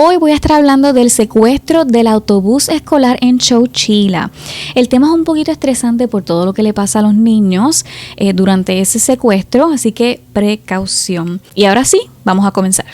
Hoy voy a estar hablando del secuestro del autobús escolar en Chowchilla. El tema es un poquito estresante por todo lo que le pasa a los niños durante ese secuestro, así que precaución. Y ahora sí, vamos a comenzar.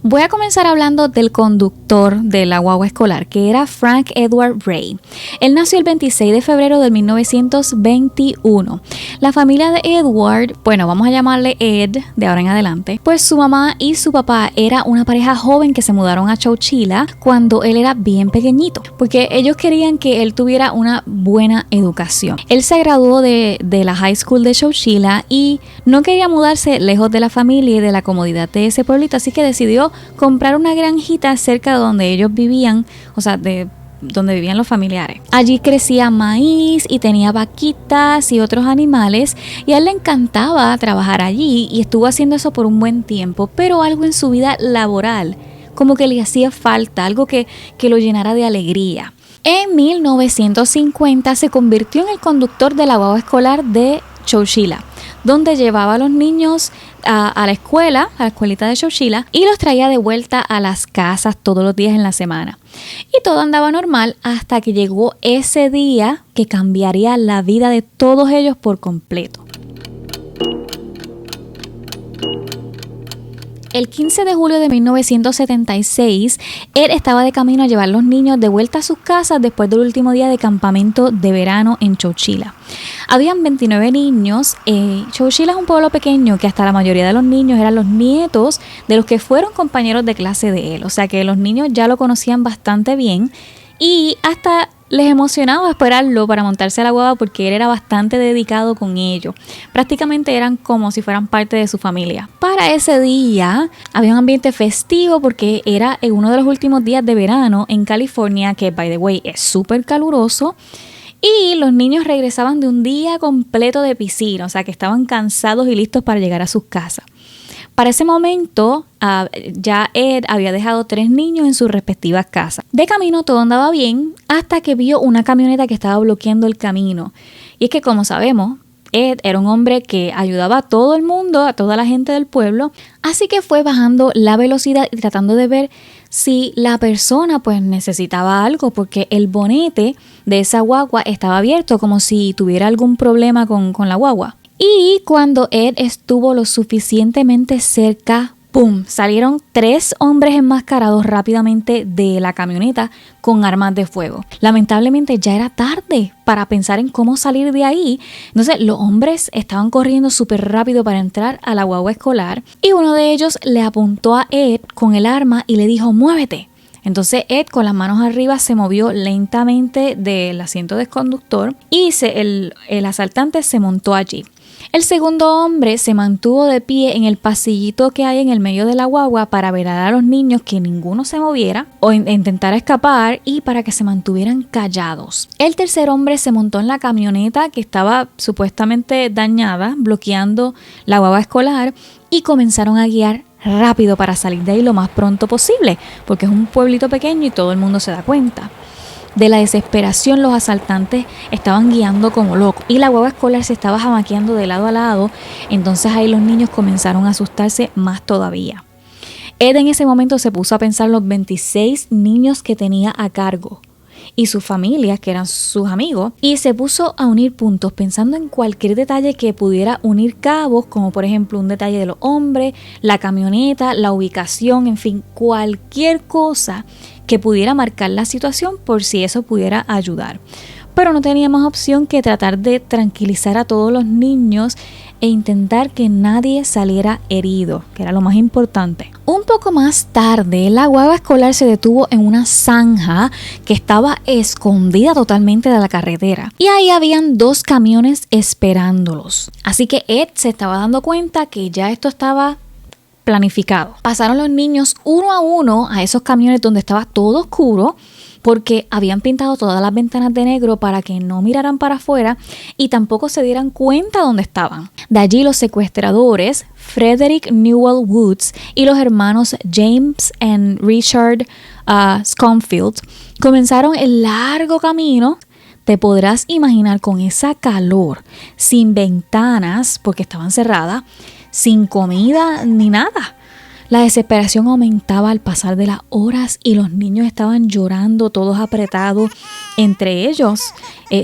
Voy a comenzar hablando del conductor de la guagua escolar, que era Frank Edward Ray. Él nació el 26 de febrero de 1921. La familia de Edward, bueno, vamos a llamarle Ed de ahora en adelante, pues su mamá y su papá era una pareja joven que se mudaron a Chowchilla cuando él era bien pequeñito, porque ellos querían que él tuviera una buena educación. Él se graduó de la high school de Chowchilla y no quería mudarse lejos de la familia y de la comodidad de ese pueblito, así que decidió comprar una granjita cerca de donde ellos vivían, o sea, de donde vivían los familiares. Allí crecía maíz y tenía vaquitas y otros animales, y a él le encantaba trabajar allí y estuvo haciendo eso por un buen tiempo, pero algo en su vida laboral como que le hacía falta, algo que lo llenara de alegría. En 1950 se convirtió en el conductor de la guagua escolar de Chowchilla, donde llevaba a los niños a la escuela, a la escuelita de Chowchilla, y los traía de vuelta a las casas todos los días en la semana. Y todo andaba normal hasta que llegó ese día que cambiaría la vida de todos ellos por completo. El 15 de julio de 1976, él estaba de camino a llevar a los niños de vuelta a sus casas después del último día de campamento de verano en Chowchilla. Habían 29 niños. Chowchilla es un pueblo pequeño que hasta la mayoría de los niños eran los nietos de los que fueron compañeros de clase de él. O sea que los niños ya lo conocían bastante bien y hasta les emocionaba esperarlo para montarse a la guagua porque él era bastante dedicado con ellos. Prácticamente eran como si fueran parte de su familia. Para ese día había un ambiente festivo porque era en uno de los últimos días de verano en California, que by the way es súper caluroso. Y los niños regresaban de un día completo de piscina, o sea que estaban cansados y listos para llegar a sus casas. Para ese momento, ya Ed había dejado 3 niños en sus respectivas casas. De camino todo andaba bien hasta que vio una camioneta que estaba bloqueando el camino. Y es que, como sabemos, Ed era un hombre que ayudaba a todo el mundo, a toda la gente del pueblo, así que fue bajando la velocidad y tratando de ver si la persona pues necesitaba algo, porque el bonete de esa guagua estaba abierto como si tuviera algún problema con la guagua. Y cuando Ed estuvo lo suficientemente cerca, ¡pum!, salieron 3 hombres enmascarados rápidamente de la camioneta con armas de fuego. Lamentablemente ya era tarde para pensar en cómo salir de ahí. Entonces los hombres estaban corriendo súper rápido para entrar a la guagua escolar y uno de ellos le apuntó a Ed con el arma y le dijo: ¡muévete! Entonces Ed con las manos arriba se movió lentamente del asiento del conductor y el asaltante se montó allí. El segundo hombre se mantuvo de pie en el pasillito que hay en el medio de la guagua para velar a los niños que ninguno se moviera o intentara escapar y para que se mantuvieran callados. El tercer hombre se montó en la camioneta que estaba supuestamente dañada, bloqueando la guagua escolar, y comenzaron a guiar rápido para salir de ahí lo más pronto posible, porque es un pueblito pequeño y todo el mundo se da cuenta. De la desesperación, los asaltantes estaban guiando como locos y la guagua escolar se estaba jamaqueando de lado a lado. Entonces ahí los niños comenzaron a asustarse más todavía. Ed en ese momento se puso a pensar los 26 niños que tenía a cargo y sus familias, que eran sus amigos, y se puso a unir puntos pensando en cualquier detalle que pudiera unir cabos, como por ejemplo un detalle de los hombres, la camioneta, la ubicación, en fin, cualquier cosa que pudiera marcar la situación por si eso pudiera ayudar. Pero no tenía más opción que tratar de tranquilizar a todos los niños e intentar que nadie saliera herido, que era lo más importante. Un poco más tarde, la guagua escolar se detuvo en una zanja que estaba escondida totalmente de la carretera. Y ahí habían 2 camiones esperándolos. Así que Ed se estaba dando cuenta que ya esto estaba planificado. Pasaron los niños uno a uno a esos camiones donde estaba todo oscuro, porque habían pintado todas las ventanas de negro para que no miraran para afuera y tampoco se dieran cuenta dónde estaban. De allí los secuestradores, Frederick Newell Woods y los hermanos James y Richard Schofield, comenzaron el largo camino. Te podrás imaginar con esa calor, sin ventanas porque estaban cerradas, sin comida ni nada. La desesperación aumentaba al pasar de las horas y los niños estaban llorando, todos apretados entre ellos,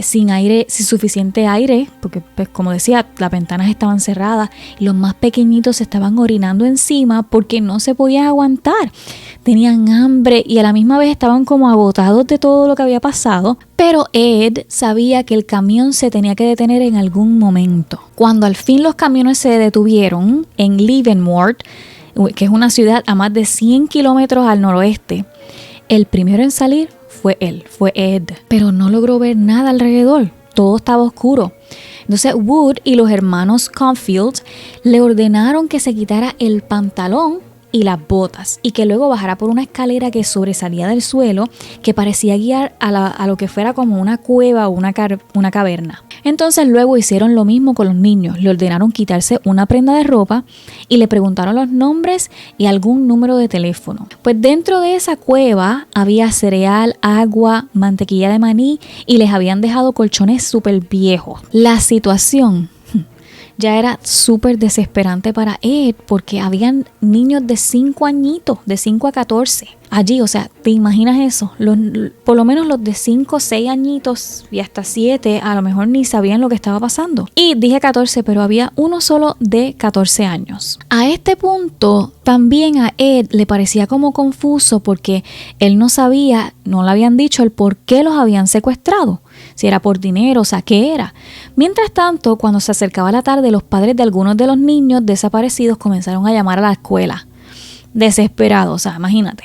sin suficiente aire, porque pues, como decía, las ventanas estaban cerradas y los más pequeñitos se estaban orinando encima porque no se podían aguantar. Tenían hambre y a la misma vez estaban como agotados de todo lo que había pasado. Pero Ed sabía que el camión se tenía que detener en algún momento. Cuando al fin los camiones se detuvieron en Leavenworth, que es una ciudad a más de 100 kilómetros al noroeste, el primero en salir fue Ed. Pero no logró ver nada alrededor, todo estaba oscuro. Entonces Wood y los hermanos Confield le ordenaron que se quitara el pantalón y las botas y que luego bajara por una escalera que sobresalía del suelo, que parecía guiar a lo que fuera como una cueva o una caverna. Entonces luego hicieron lo mismo con los niños, le ordenaron quitarse una prenda de ropa y le preguntaron los nombres y algún número de teléfono. Pues dentro de esa cueva había cereal, agua, mantequilla de maní y les habían dejado colchones súper viejos. La situación ya era súper desesperante para Ed porque habían niños de 5 añitos, de 5 a 14 allí. O sea, ¿te imaginas eso? Por lo menos los de 5, 6 añitos y hasta 7 a lo mejor ni sabían lo que estaba pasando. Y dije 14, pero había uno solo de 14 años. A este punto también a Ed le parecía como confuso porque él no sabía, no le habían dicho el por qué los habían secuestrado. Si era por dinero, o sea, ¿qué era? Mientras tanto, cuando se acercaba la tarde, los padres de algunos de los niños desaparecidos comenzaron a llamar a la escuela. Desesperados, o sea, imagínate.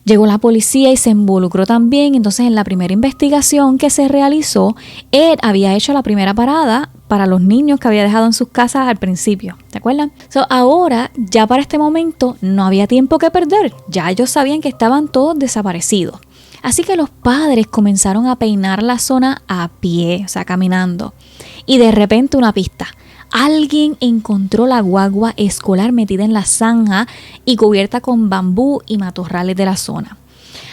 Llegó la policía y se involucró también. Entonces, en la primera investigación que se realizó, Ed había hecho la primera parada para los niños que había dejado en sus casas al principio. ¿Te acuerdan? Ahora, ya para este momento, no había tiempo que perder. Ya ellos sabían que estaban todos desaparecidos. Así que los padres comenzaron a peinar la zona a pie, o sea, caminando. Y de repente una pista. Alguien encontró la guagua escolar metida en la zanja y cubierta con bambú y matorrales de la zona.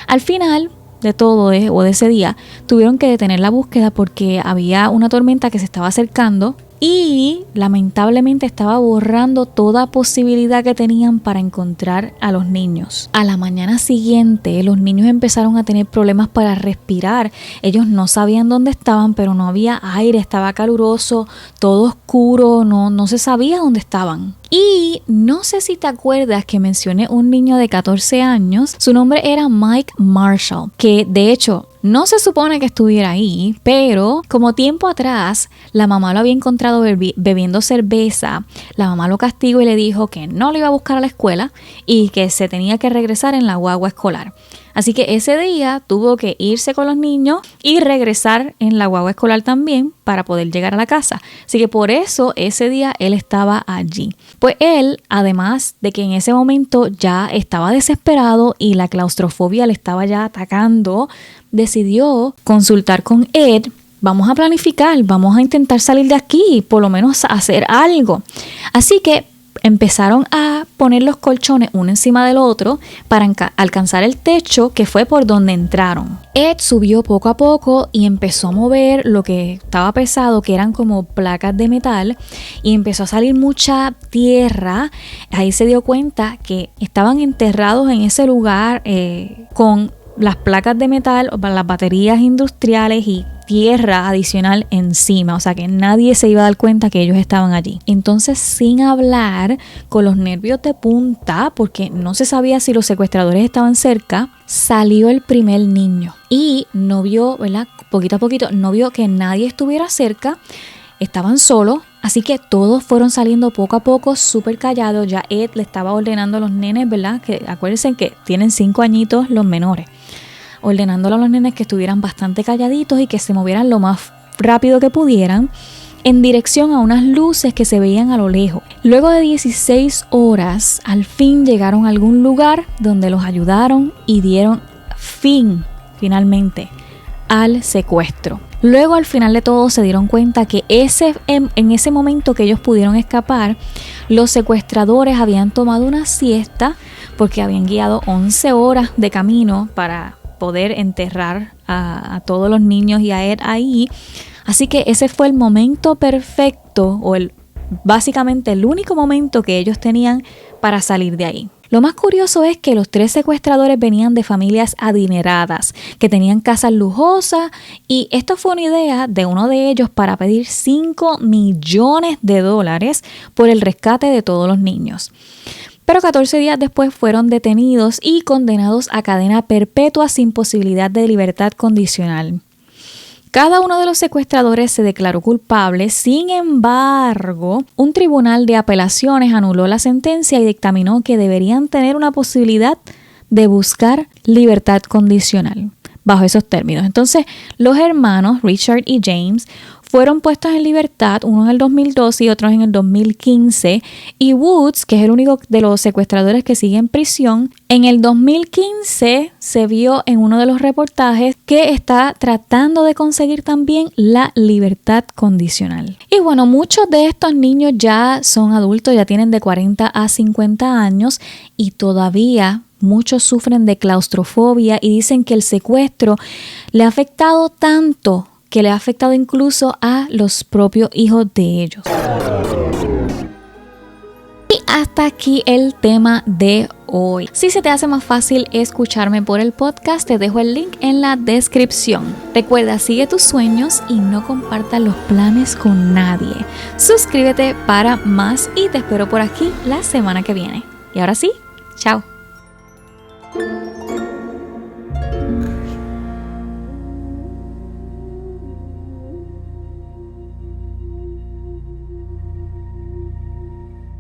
Al final de todo o de ese día, tuvieron que detener la búsqueda porque había una tormenta que se estaba acercando y lamentablemente estaba borrando toda posibilidad que tenían para encontrar a los niños. A la mañana siguiente, los niños empezaron a tener problemas para respirar. Ellos no sabían dónde estaban, pero no había aire, estaba caluroso, todo oscuro, no se sabía dónde estaban. Y no sé si te acuerdas que mencioné un niño de 14 años, su nombre era Mike Marshall, que de hecho no se supone que estuviera ahí, pero como tiempo atrás la mamá lo había encontrado bebiendo cerveza, la mamá lo castigó y le dijo que no lo iba a buscar a la escuela y que se tenía que regresar en la guagua escolar. Así que ese día tuvo que irse con los niños y regresar en la guagua escolar también para poder llegar a la casa. Así que por eso ese día él estaba allí. Pues él, además de que en ese momento ya estaba desesperado y la claustrofobia le estaba ya atacando, decidió consultar con Ed. Vamos a planificar, vamos a intentar salir de aquí, por lo menos hacer algo. Así que empezaron a poner los colchones uno encima del otro para alcanzar el techo, que fue por donde entraron. Ed subió poco a poco y empezó a mover lo que estaba pesado, que eran como placas de metal, y empezó a salir mucha tierra. Ahí se dio cuenta que estaban enterrados en ese lugar con las placas de metal, las baterías industriales y tierra adicional encima, o sea que nadie se iba a dar cuenta que ellos estaban allí. Entonces, sin hablar, con los nervios de punta, porque no se sabía si los secuestradores estaban cerca, salió el primer niño y no vio, ¿verdad? Poquito a poquito, no vio que nadie estuviera cerca, estaban solos, así que todos fueron saliendo poco a poco, súper callados. Ya Ed le estaba ordenando a los nenes, ¿verdad? Que acuérdense que tienen 5 añitos los menores, ordenándole a los nenes que estuvieran bastante calladitos y que se movieran lo más rápido que pudieran en dirección a unas luces que se veían a lo lejos. Luego de 16 horas, al fin llegaron a algún lugar donde los ayudaron y dieron fin, finalmente, al secuestro. Luego, al final de todo, se dieron cuenta que en ese momento que ellos pudieron escapar, los secuestradores habían tomado una siesta porque habían guiado 11 horas de camino para poder enterrar a todos los niños y a Ed ahí. Así que ese fue el momento perfecto, o el básicamente el único momento que ellos tenían para salir de ahí. Lo más curioso es que los 3 secuestradores venían de familias adineradas, que tenían casas lujosas, y esto fue una idea de uno de ellos para pedir $5 millones por el rescate de todos los niños. Pero 14 días después fueron detenidos y condenados a cadena perpetua sin posibilidad de libertad condicional. Cada uno de los secuestradores se declaró culpable, sin embargo, un tribunal de apelaciones anuló la sentencia y dictaminó que deberían tener una posibilidad de buscar libertad condicional bajo esos términos. Entonces, los hermanos Richard y James fueron puestos en libertad, uno en el 2012 y otro en el 2015, y Woods, que es el único de los secuestradores que sigue en prisión, en el 2015 se vio en uno de los reportajes que está tratando de conseguir también la libertad condicional. Y bueno, muchos de estos niños ya son adultos, ya tienen de 40 a 50 años y todavía muchos sufren de claustrofobia y dicen que el secuestro le ha afectado tanto que le ha afectado incluso a los propios hijos de ellos. Y hasta aquí el tema de hoy. Si se te hace más fácil escucharme por el podcast, te dejo el link en la descripción. Recuerda, sigue tus sueños y no compartas los planes con nadie. Suscríbete para más y te espero por aquí la semana que viene. Y ahora sí, chao.